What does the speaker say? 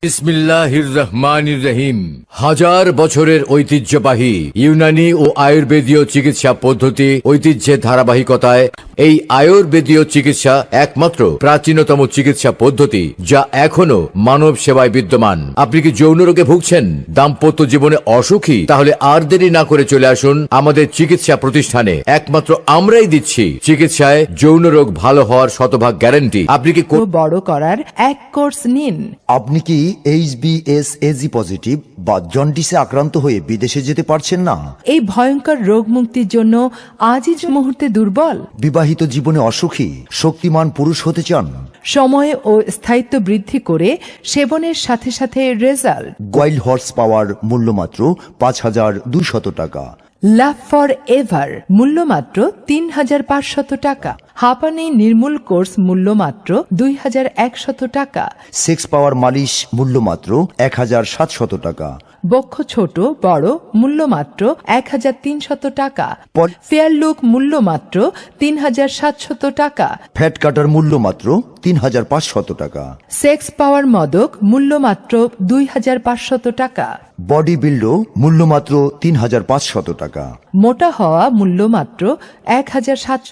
বিসমিল্লাহির রহমানির রহিম। হাজার বছরের ঐতিহ্যবাহী ইউনানি ও আয়ুর্বেদীয় চিকিৎসা পদ্ধতি ঐতিহ্যের ধারাবাহিকতায় এই আয়ুর্বেদীয় চিকিৎসা একমাত্র প্রাচীনতম চিকিৎসা পদ্ধতি যা এখনো মানব সেবায় বিদ্যমান। আপনি কি যৌন রোগে ভুগছেন, দাম্পত্য জীবনে অসুখী? তাহলে আর দেরি না করে চলে আসুন আমাদের চিকিৎসা প্রতিষ্ঠানে। একমাত্র আমরাই দিচ্ছি চিকিৎসায় যৌন রোগ ভালো হওয়ার শতভাগ গ্যারান্টি। আপনি কি বড় করার এক কোর্স নিন। আপনি কি HbS-AG পজিটিভ বা জন্ডিসে আক্রান্ত হয়ে বিদেশে যেতে পারছেন না? এই ভয়ঙ্কর রোগ মুক্তির জন্য আজই মুহূর্তে দুর্বল, বিবাহিত জীবনে অসুখী, শক্তিমান পুরুষ হতে চান? সময় ও স্থায়িত্ব বৃদ্ধি করে সেবনের সাথে সাথে রেজাল্ট। গোয়াইল্ড হর্স পাওয়ার মূল্য মাত্র ৫,২০০ টাকা। লাভ ফর এভার মূল্য মাত্র ৩,৫০০ টাকা। হাঁপানি নির্মূল কোর্স মূল্য মাত্র ২,১০০ টাকা। সেক্স পাওয়ার মালিশ মূল্য মাত্র ১,৭০০ টাকা। বক্ষ ছোট বড় মূল্য মাত্র ১,৩০০ টাকা। পল- ফেয়ার লুক মূল্য মাত্র ৩,৭০০ টাকা। ফ্যাট কাটার মূল্য মাত্র ৩,৫০০ টাকা। সেক্স পাওয়ার মদক মূল্য মাত্র ২,৫০০ টাকা। বডি বিল্ডও মূল্য মাত্র ৩,৫০০ টাকা। মোটা হওয়া মূল্য মাত্র ১,৭০০